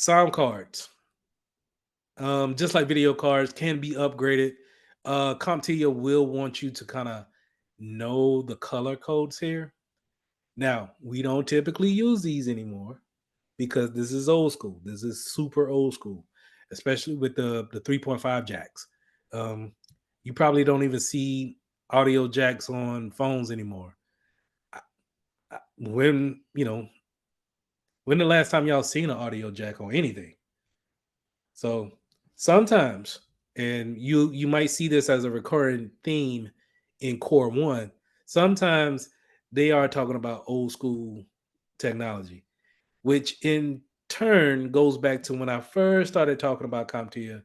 Sound cards, just like video cards, can be upgraded. CompTIA will want you to kind of know the color codes here. Now, we don't typically use these anymore because this is old school. This is super old school, especially with the 3.5 jacks. Um, you probably don't even see audio jacks on phones anymore. When when the last time y'all seen an audio jack on anything? So sometimes, and you might see this as a recurring theme in Core One. Sometimes they are talking about old school technology, which in turn goes back to when I first started talking about CompTIA,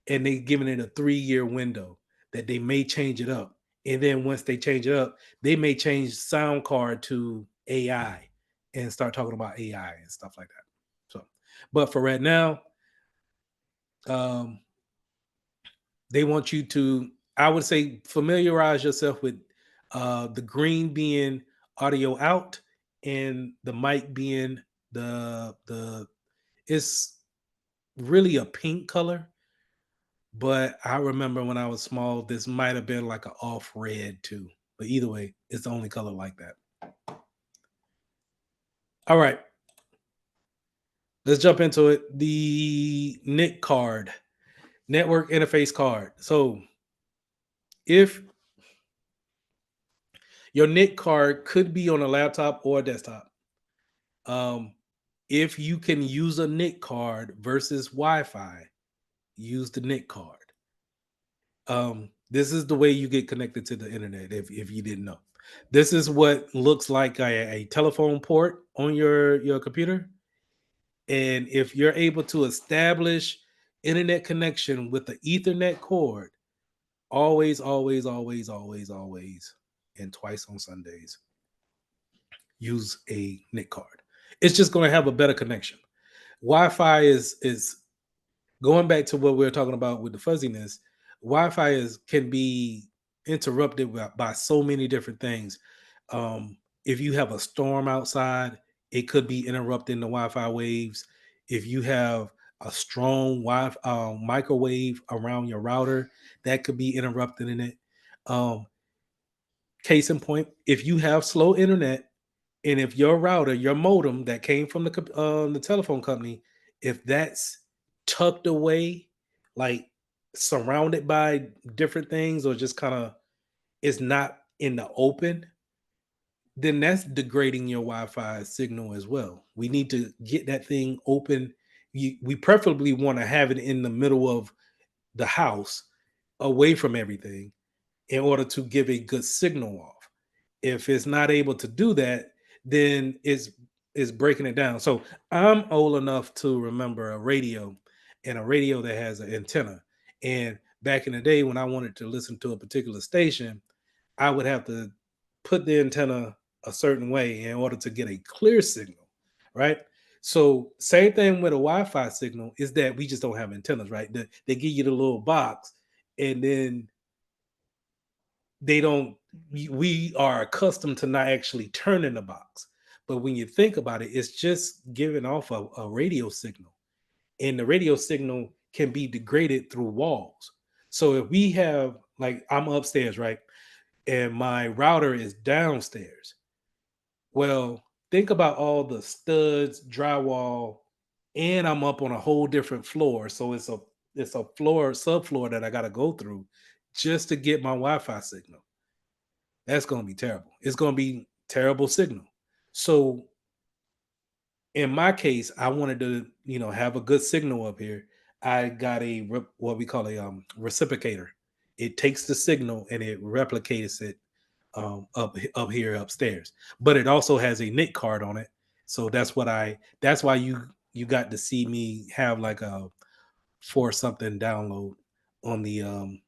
and they giving it a 3-year window that they may change it up. And then once they change it up, they may change sound card to AI and start talking about AI and stuff like that. So, but for right now, um, they want you to, I would say, familiarize yourself with the green being audio out and the mic being the it's really a pink color. But I remember when I was small, this might have been like an off red too. But either way, it's the only color like that. All right, let's jump into it. The NIC card, network interface card. So if your NIC card could be on a laptop or a desktop, um, if you can use a NIC card versus Wi-Fi, use the NIC card. This is the way you get connected to the internet. If you didn't know, this is what looks like a telephone port on your computer. And if you're able to establish internet connection with the Ethernet cord, always, always, always, always, always, and twice on Sundays, use a NIC card. It's just going to have a better connection. Wi-Fi is going back to what we were talking about with the fuzziness. Wi-Fi is can be interrupted by so many different things. If you have a storm outside, it could be interrupting the Wi-Fi waves. If you have a strong microwave around your router, that could be interrupted in it. Um, Case in point, if you have slow internet, and if your router, your modem that came from the telephone company, if that's tucked away, like surrounded by different things, or just kind of is not in the open, then that's degrading your Wi-Fi signal as well. We need to get that thing open. We preferably want to have it in the middle of the house, away from everything, in order to give a good signal off. If it's not able to do that, then it's breaking it down. So I'm old enough to remember a radio, and a radio that has an antenna. And back in the day when I wanted to listen to a particular station, I would have to put the antenna a certain way in order to get a clear signal, right? So same thing with a Wi-Fi signal is that we just don't have antennas, right? They give you the little box, and then they don't we are accustomed to not actually turning the box. But when you think about it, it's just giving off a radio signal, and the radio signal can be degraded through walls. So if we have, like, I'm upstairs, right, and my router is downstairs, well, think about all the studs, drywall, and I'm up on a whole different floor. So it's a floor subfloor that I got to go through just to get my Wi-Fi signal. That's going to be terrible. It's going to be terrible signal. So in my case, I wanted to, have a good signal up here. I got what we call a reciprocator. It takes the signal and it replicates it up here upstairs. But it also has a NIC card on it. So that's why you got to see me have like a for something download on the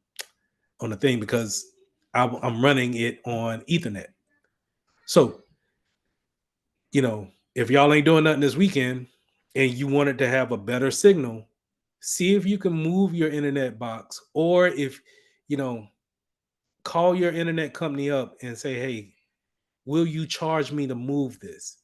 thing, because I'm running it on Ethernet. So, if y'all ain't doing nothing this weekend and you wanted to have a better signal, see if you can move your internet box, or if, you know, call your internet company up and say, hey, will you charge me to move this?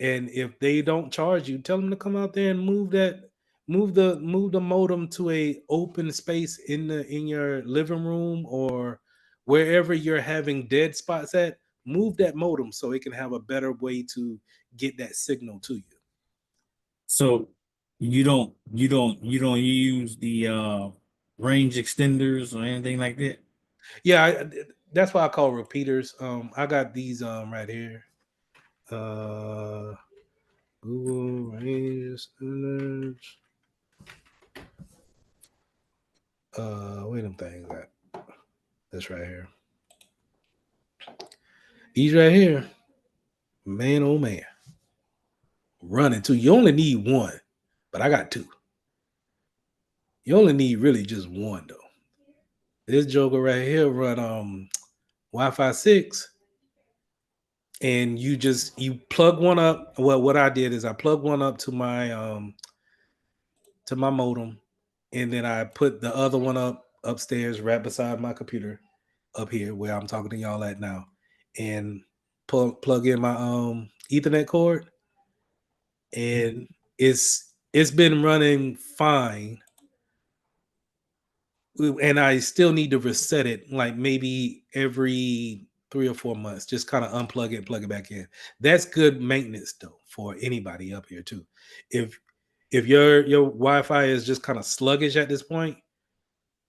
And if they don't charge you, tell them to come out there and move the modem to a open space in your living room or wherever you're having dead spots at. Move that modem so it can have a better way to get that signal to you. So you don't use the range extenders or anything like that? Yeah, that's why I call repeaters. I got these right here. Uh, Google Range Extenders. Where them things at? This right here. These right here. Man, oh man, running two. You only need one, but I got two. You only need really just one though. This joker right here run Wi-Fi 6, and you plug one up. Well, what I did is I plugged one up to my modem, and then I put the other one up upstairs right beside my computer up here where I'm talking to y'all at now, and plug in my Ethernet cord, and it's been running fine, and I still need to reset it like maybe every 3 or 4 months. Just kind of unplug it, plug it back in. That's good maintenance though for anybody up here too. If if your Wi-Fi is just kind of sluggish at this point,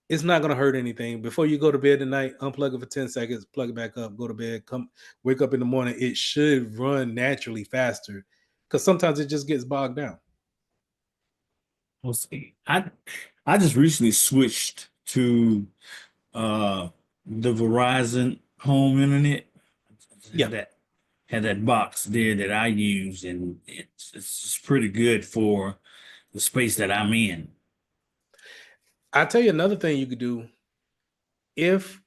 it's not gonna hurt anything. Before you go to bed tonight, unplug it for 10 seconds, plug it back up, go to bed, come wake up in the morning. It should run naturally faster because sometimes it just gets bogged down. Well, see, I just recently switched to uh the Verizon home internet. I just Yeah. had that box there that I use, and it's just pretty good for the space that I'm in. I'll tell you another thing you could do. If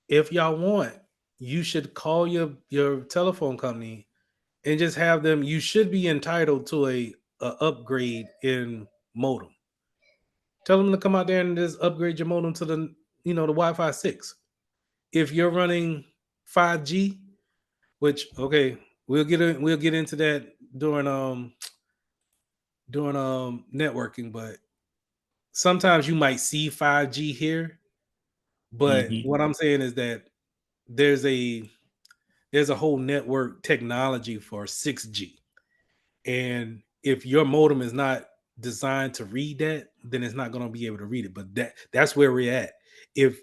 if y'all want, you should call your telephone company and just have them. You should be entitled to a upgrade in modem. Tell them to come out there and just upgrade your modem to the Wi-Fi 6. If you're running 5G, which okay, we'll get into that during networking, but sometimes you might see 5G here, but Hmm. what I'm saying is that there's a there's a whole network technology for 6G. And if your modem is not designed to read that, then it's not going to be able to read it. But that's where we're at. If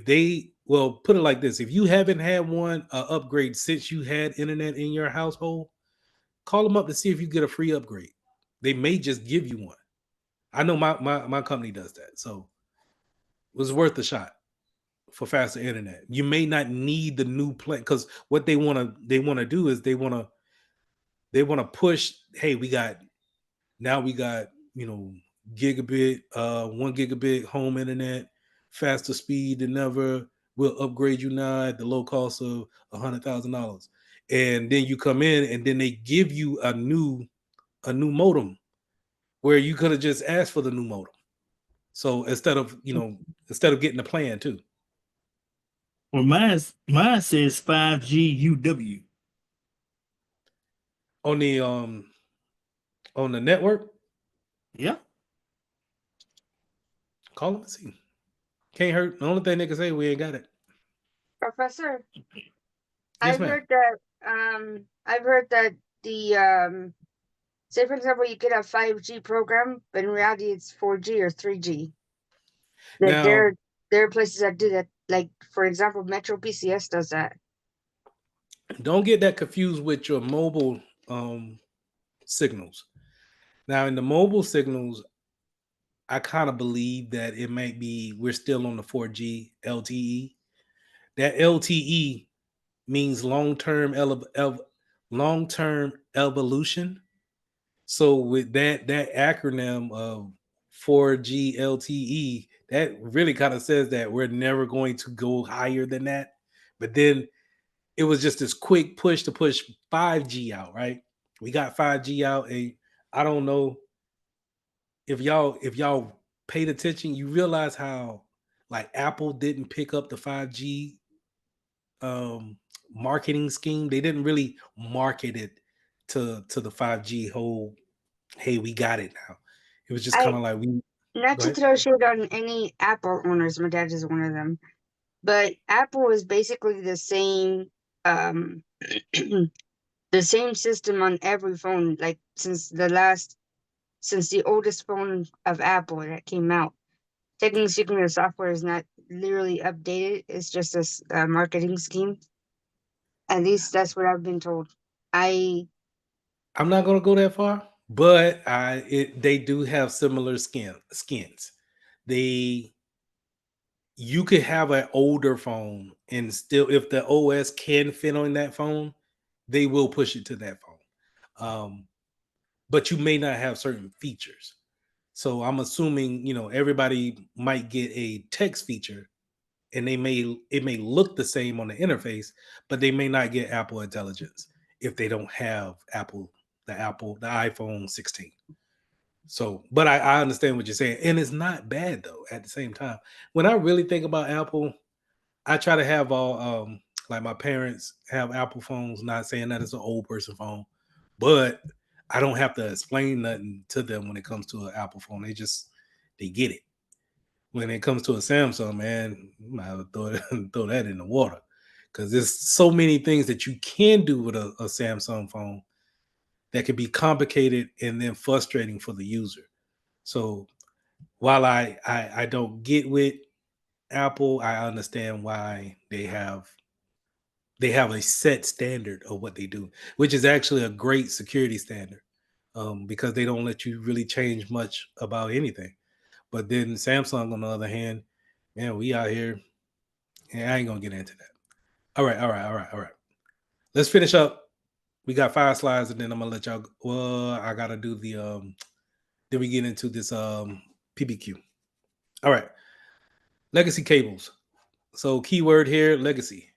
they well put it like this, if you haven't had one upgrade since you had internet in your household, call them up to see if you get a free upgrade. They may just give you one. I know my company does that, so it was worth a shot for faster internet. You may not need the new plan because what they want to do is they want to push. Hey, we got gigabit, 1 gigabit home internet, faster speed than ever. We'll upgrade you now at the low cost of $100,000, and then you come in and then they give you a new modem where you could have just asked for the new modem. So instead of getting the plan too Well, mine says 5G UW. on the network, Yeah. call them and see. Can't hurt. The only thing they can say we ain't got it. Professor, Yes, I've ma'am. heard that I've heard that the say for example you get a 5G program, but in reality it's 4G or 3G. That Now there are places that do that. Like for example, Metro PCS does that. don't get that confused with your mobile signals. Now in the mobile signals, I kind of believe that it might be we're still on the 4G LTE. That LTE means long-term evolution. So with that acronym of 4G LTE, that really kind of says that we're never going to go higher than that. But then it was just this quick push to push 5G out, right? We got 5G out, and I don't know if y'all paid attention, you realize how like Apple didn't pick up the 5G um marketing scheme. They didn't really market it to the 5G whole. Hey, we got it now. It was just I kind of like we. not Go to ahead. throw shade on any Apple owners. My dad is one of them, but Apple is basically the same. The same system on every phone, like since the oldest phone of Apple that came out. Technically speaking, the software is not literally updated. It's just a marketing scheme. At least that's what I've been told. I I'm not gonna go that far, but they do have similar skins. They You could have an older phone and still, if the OS can fit on that phone, they will push it to that phone. But you may not have certain features. So I'm assuming, everybody might get a text feature and it may look the same on the interface, but they may not get Apple Intelligence if they don't have the iPhone 16. So, but I understand what you're saying, and it's not bad though. At the same time, when I really think about Apple, I try to have all like my parents have Apple phones. Not saying that it's an old person phone, but I don't have to explain nothing to them when it comes to an Apple phone. They get it. When it comes to a Samsung, man, you might have to throw that in the water because there's so many things that you can do with a Samsung phone that can be complicated and then frustrating for the user. So while I don't get with Apple, I understand why they have a set standard of what they do, which is actually a great security standard, because they don't let you really change much about anything. But then Samsung, on the other hand, man, we out here, and I ain't gonna get into that. All right. Let's finish up. We got 5 slides, and then I'm gonna let y'all. Well, I gotta do the. Then we get into this PBQ. All right, legacy cables. So keyword here, legacy.